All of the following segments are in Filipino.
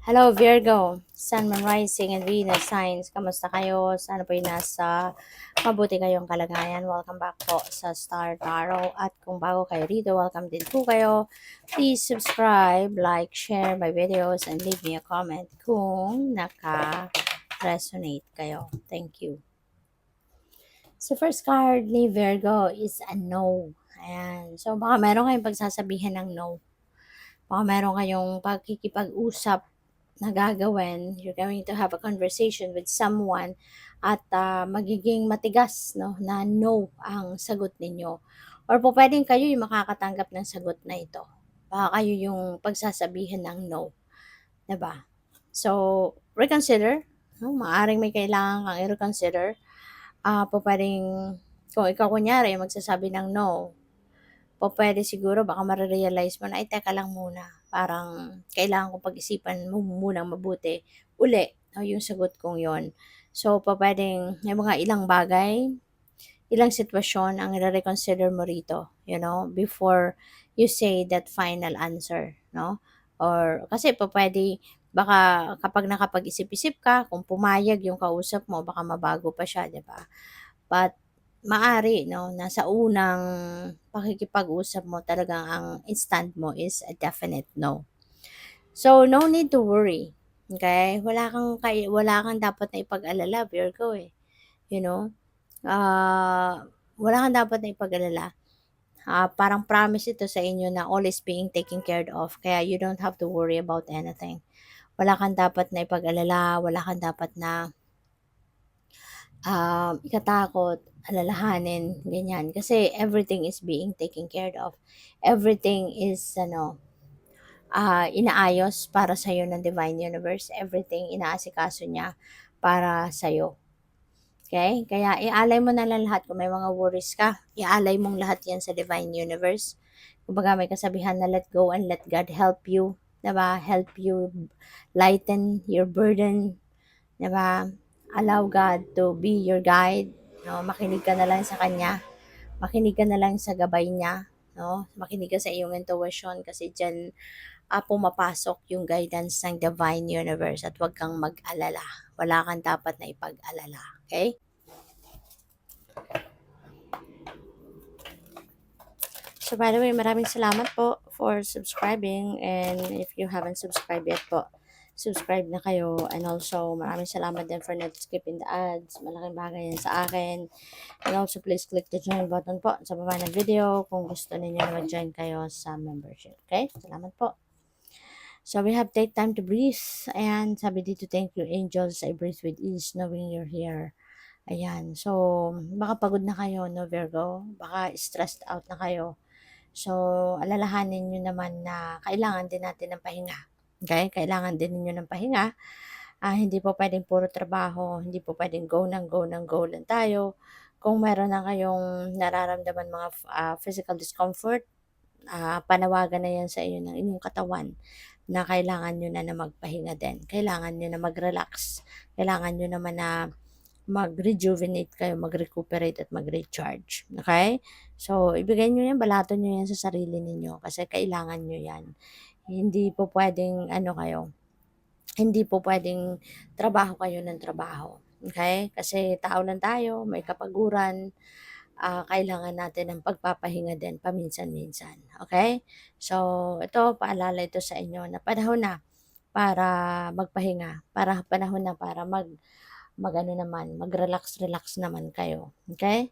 Hello Virgo, Sun, Moon, Rising, and Venus signs. Kamusta kayo? Sana po nasa mabuti kayong kalagayan. Welcome back po sa Star Tarot. At kung bago kayo dito, welcome din po kayo. Please subscribe, like, share my videos, and leave me a comment kung naka-resonate kayo. Thank you. So first card ni Virgo is a no. Ayan. So baka meron kayong pagsasabihan ng no. Baka meron kayong pagkikipag-usap na gagawin, you're going to have a conversation with someone at magiging matigas na no ang sagot ninyo. Or po pwedeng kayo yung makakatanggap ng sagot na ito. Baka kayo yung pagsasabihin ng no. Diba? So, reconsider. No? Maaring may kailangan kang i-reconsider. Po pwedeng, kung ikaw kunyari magsasabi ng no, po pwede siguro baka mare-realize mo na, ay teka lang muna, parang kailangan kong pag-isipan mo munang mabuti uli yung sagot kong yon. So, po pwedeng may mga ilang bagay, ilang sitwasyon ang i-reconsider mo rito, before you say that final answer, no? Or, kasi po pwede, baka kapag nakapag-isip-isip ka, kung pumayag yung kausap mo, baka mabago pa siya, di ba? But, maari, no, nasa unang pakikipag-usap mo talagang ang instant mo is a definite no. So, no need to worry. Okay? Wala kang dapat na ipag-alala, Virgo eh. You know? Wala kang dapat na ipag-alala. Parang promise ito sa inyo na all is being taken care of. Kaya you don't have to worry about anything. Wala kang dapat na ipag-alala. Wala kang dapat na ikatakot, alalahanin, ganyan. Kasi everything is being taken care of. Everything is, inaayos para sa'yo ng Divine Universe. Everything inaasikaso niya para sa'yo. Okay? Kaya ialay mo na lang lahat. Kung may mga worries ka, ialay mong lahat yan sa Divine Universe. Kumbaga may kasabihan na let go and let God help you. Diba? Help you lighten your burden. Diba? Allow God to be your guide. No? Makinig ka na lang sa Kanya. Makinig ka na lang sa gabay niya. No? Makinig ka sa iyong intuition kasi dyan pumapasok yung guidance ng Divine Universe at huwag kang mag-alala. Wala kang dapat na ipag-alala. Okay? So by the way, maraming salamat po for subscribing, and if you haven't subscribed yet po, subscribe na kayo. And also, maraming salamat din for not skipping the ads. Malaking bagay yan sa akin. And also, please click the join button po sa baba ng video kung gusto ninyo na mag-join kayo sa membership. Okay? Salamat po. So, we have take time to breathe. Ayan, sabi dito, thank you angels. I breathe with ease knowing you're here. Ayan. So, baka pagod na kayo, no, Virgo? Baka stressed out na kayo. So, alalahanin nyo naman na kailangan din natin ng pahinga. Okay? Kailangan din ninyo ng pahinga. Hindi po pwedeng puro trabaho. Hindi po pwedeng go lang tayo. Kung meron na kayong nararamdaman mga physical discomfort, panawagan na yan sa iyo ng inyong katawan na kailangan nyo na magpahinga din. Kailangan nyo na mag-relax. Kailangan nyo naman na mag-rejuvenate kayo, mag-recuperate at mag-recharge. Okay? So, ibigay nyo yan, balaton nyo yan sa sarili ninyo kasi kailangan nyo yan. Hindi po pwedeng, hindi po pwedeng trabaho kayo ng trabaho. Okay? Kasi tao lang tayo, may kapaguran, kailangan natin ng pagpapahinga din paminsan-minsan. Okay? So, ito, paalala ito sa inyo na panahon na para magpahinga, panahon na para mag-relax naman kayo. Okay?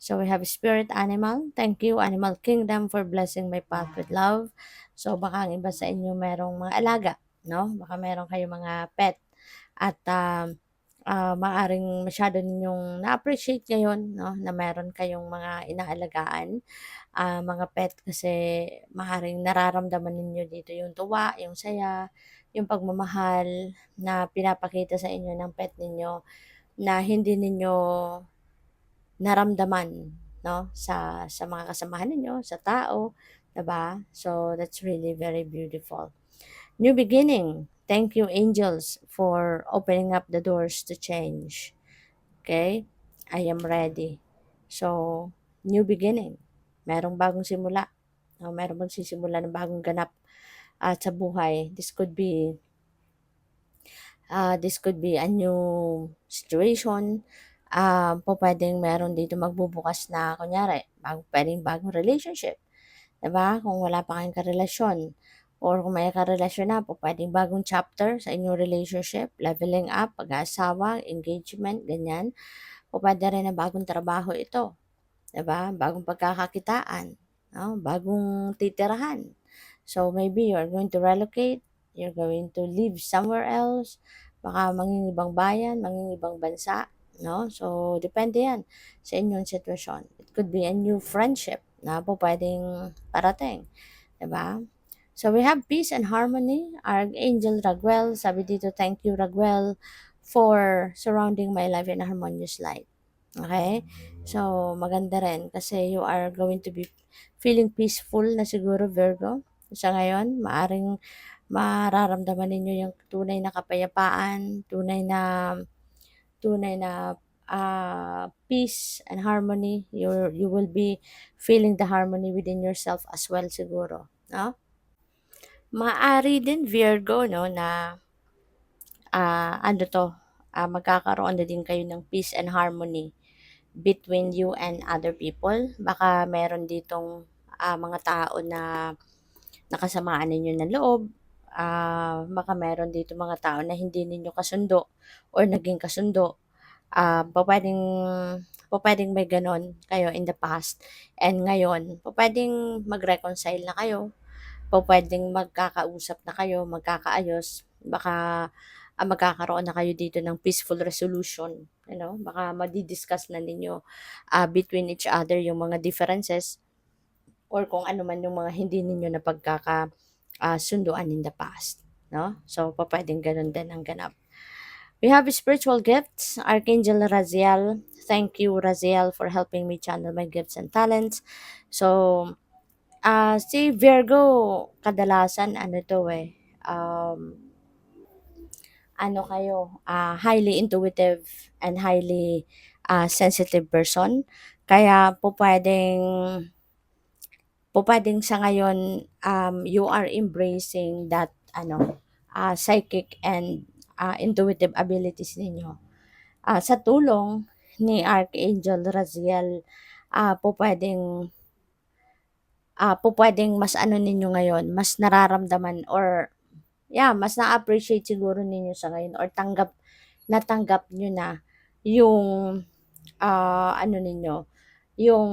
So, we have spirit animal. Thank you, Animal Kingdom, for blessing my path with love. So, baka ang iba sa inyo merong mga alaga, no? Baka meron kayong mga pet at maaring masyado ninyong na-appreciate ngayon, no, na meron kayong mga inaalagaan, mga pet kasi maaaring nararamdaman ninyo dito yung tuwa, yung saya, yung pagmamahal na pinapakita sa inyo ng pet ninyo na hindi ninyo naramdaman, no, sa mga kasamahan ninyo, sa tao, 'di ba? So that's really very beautiful. New beginning. Thank you angels for opening up the doors to change. Okay? I am ready. So, new beginning. Merong bagong simula. Merong magsisimula ng bagong ganap at sa buhay. This could be This could be a new situation. Pupuwedeng meron dito magbubukas na kunyari puwedeng bagong relationship, 'di ba? Kung wala pa kayong karelasyon or kung may karelasyon na, pupuwedeng bagong chapter sa inyong relationship, leveling up, pag-aasawa, engagement, ganyan. Pupuwede rin na bagong trabaho ito, 'di ba? Bagong pagkakakitaan, 'no, bagong titirahan. So, maybe you're going to relocate, you're going to live somewhere else, baka mangingibang bayan, mangingibang bansa, 'no? So, depende 'yan sa inyong sitwasyon. It could be a new friendship na pupuwedeng parating, 'di ba? So, we have peace and harmony. Archangel Raguel, sabi dito, "Thank you, Raguel, for surrounding my life in a harmonious light." Okay? So, maganda rin kasi you are going to be feeling peaceful na siguro, Virgo. Sa ngayon, maaring mararamdaman ninyo yung tunay na kapayapaan, tunay na peace and harmony. You will be feeling the harmony within yourself as well siguro, no? Maaari din, Virgo, no, na ano 'to, magkakaroon na din kayo ng peace and harmony between you and other people. Baka meron ditong, mga tao na nakasamaan ninyo ng loob, baka meron dito mga tao na hindi ninyo kasundo or naging kasundo. Pupuwedeng pupuwedeng may gano'n kayo in the past and ngayon pupuwedeng mag-reconcile na kayo, pupuwedeng magkakausap na kayo, magkakaayos, baka, magkakaroon na kayo dito ng peaceful resolution, baka madi-discuss na ninyo, between each other yung mga differences or kung ano man yung mga hindi ninyo sunduan in the past, 'no? So, pupuwedeng gano'n din ang ganap. We have spiritual gifts, Archangel Raziel. Thank you, Raziel, for helping me channel my gifts and talents. So, si Virgo, kadalasan ano 'to, ano kayo, highly intuitive and highly, sensitive person. Kaya pupuwedeng sa ngayon, you are embracing that ano, psychic and, intuitive abilities ninyo. Sa tulong ni Archangel Raziel, pupuwedeng, pupuwedeng mas ano ninyo ngayon, mas nararamdaman or yeah, mas na-appreciate siguro ninyo sa ngayon or natanggap niyo na yung, ano ninyo, yung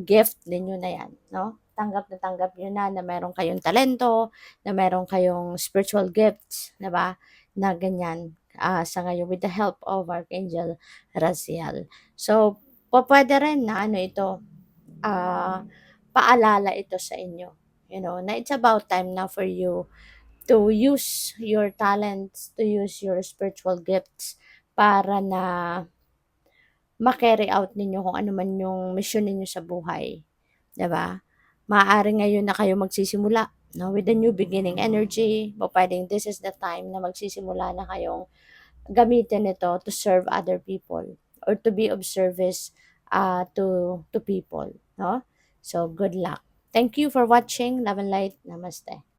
gift ninyo na 'yan, 'no? Tanggap na tanggap niyo na meron kayong talento, na meron kayong spiritual gifts, 'di ba, na ganyan, sa ngayon with the help of Archangel Raziel. So, pupuwede rin na ano ito, ah, paalala ito sa inyo, na it's about time na for you to use your talents, to use your spiritual gifts para na ma-carry out ninyo kung ano man yung mission ninyo sa buhay, 'di ba? Maaaring ngayon na kayo magsisimula, 'no, with the new beginning energy, pupuwedeng this is the time na magsisimula na kayong gamitin ito to serve other people or to be of service, to people, 'no? So, good luck. Thank you for watching. Love and light. Namaste.